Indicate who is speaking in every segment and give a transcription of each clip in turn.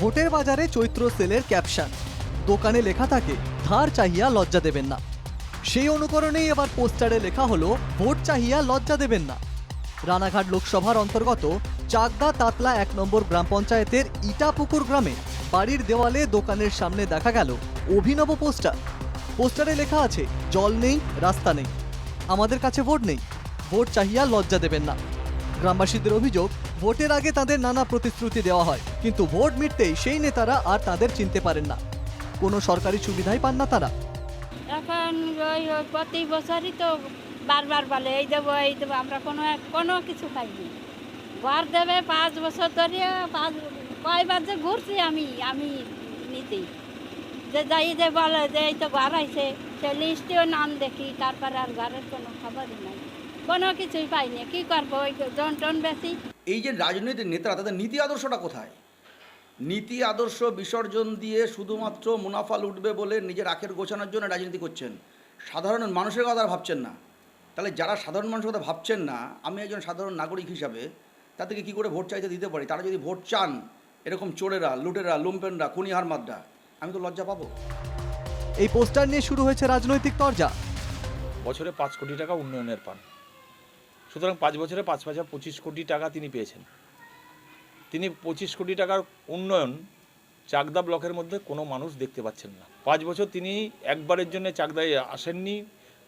Speaker 1: ভোটের বাজারে চৈত্র সেলের ক্যাপশন, দোকানে লেখা থাকে ধার চাহিয়া লজ্জা দেবেন না। সেই অনুকরণেই এবার পোস্টারে লেখা হলো ভোট চাহিয়া লজ্জা দেবেন না। রানাঘাট লোকসভার অন্তর্গত চাকদা তাতলা 1 নম্বর গ্রাম পঞ্চায়েতের ইটাপুকুর গ্রামে বাড়ির দেওয়ালে দোকানের সামনে দেখা গেল অভিনব পোস্টার। পোস্টারে লেখা আছে জল নেই, রাস্তা নেই, আমাদের কাছে ভোট নেই, ভোট চাহিয়া লজ্জা দেবেন না। গ্রামবাসীদের অভিযোগ, ভোটের আগে তাদের নানা প্রতিশ্রুতি দেওয়া হয়, কিন্তু ভোট মিটতেই সেই নেতারা আর তাদের চিনতে পারেন না। কোনো সরকারি সুবিধাই পান না তারা।
Speaker 2: এখন ওই প্রতি বছরই তো বারবার বলে এই দেবো, আমরা কোনো কিছু পাইনি। ঘর দেবে 5 বছর ধরে, কয়বার যে ঘুরছি আমি নিজেই, যে যাই যে বলে যে এই তো ঘর আইছে, সে লিস্টেও নাম দেখি, তারপরে আর ঘরের কোনো খবরই নাই, কোনো কিছুই পাইনি। কি করবো, ওই জন বেশি।
Speaker 3: এই যে রাজনৈতিক নেতারা, তাদের নীতি আদর্শটা কোথায়? নীতি আদর্শ বিসর্জন দিয়ে শুধুমাত্র মুনাফা লুটবে বলে নিজের আখের গোছানোর জন্য রাজনীতি করছেন, সাধারণ মানুষের কথা ভাবছেন না। তাহলে যারা সাধারণ মানুষের কথা ভাবছেন না, আমি একজন সাধারণ নাগরিক হিসাবে তাদেরকে কী করে ভোট চাইতে দিতে পারি? তারা যদি ভোট চান এরকম চোরেরা, লুটেরা, লুম্পেনরা, খুনি হারমাদরা, আমি তো লজ্জা পাবো।
Speaker 1: এই পোস্টার নিয়ে শুরু হয়েছে রাজনৈতিক তরজা।
Speaker 4: বছরে 5 কোটি টাকা উন্নয়নের পান, সুতরাং 5 বছরে 25 কোটি টাকা তিনি পেয়েছেন। তিনি 25 কোটি টাকার উন্নয়ন চাকদা ব্লকের মধ্যে কোনো মানুষ দেখতে পাচ্ছেন না। 5 বছর তিনি একবারের জন্য চাকদায় আসেননি।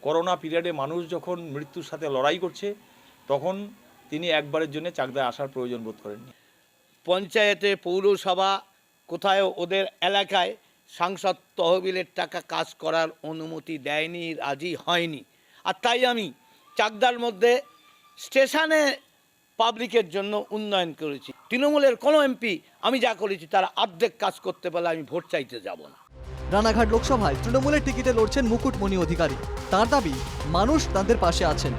Speaker 4: করোনা পিরিয়ডে মানুষ যখন মৃত্যুর সাথে লড়াই করছে, তখন তিনি একবারের জন্য চাকদায় আসার প্রয়োজন বোধ করেননি।
Speaker 5: পঞ্চায়েতে, পৌরসভা কোথায় ওদের এলাকায় সাংসদ তহবিলের টাকা কাজ করার অনুমতি দেয়নি, রাজি হয়নি। আর তাই আমি চাকদার মধ্যে স্টেশনে পাবলিকের জন্য উন্নয়ন করেছি। তৃণমূলের কোনো এমপি আমি যা করেছি তারা অর্ধেক কাজ করতে পারলে আমি ভোট চাইতে যাব না।
Speaker 1: রানাঘাট লোকসভায় তৃণমূলের টিকিটে লড়ছেন মুকুটমণি অধিকারী। তার দাবি, মানুষ তাদের পাশে আছেন।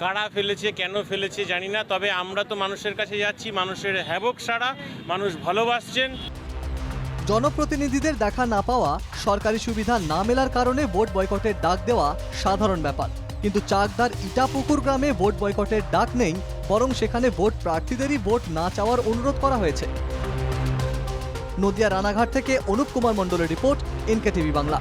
Speaker 6: কারা ফেলেছে, কেন ফেলেছে জানি না, তবে আমরা তো মানুষের কাছে যাচ্ছি, মানুষের হ্যাবক সারা, মানুষ ভালোবাসছেন।
Speaker 1: জনপ্রতিনিধিদের দেখা না পাওয়া, সরকারি সুবিধা না মেলার কারণে ভোট বয়কটের ডাক দেওয়া সাধারণ ব্যাপার, কিন্তু চাকদার ইটাপুকুর গ্রামে ভোট বয়কটের ডাক নেই, বরং সেখানে ভোট প্রার্থীদেরই ভোট না চাওয়ার অনুরোধ করা হয়েছে। নদিয়া রানাঘাট থেকে অনুপ কুমার মণ্ডলের রিপোর্ট, NKTV বাংলা।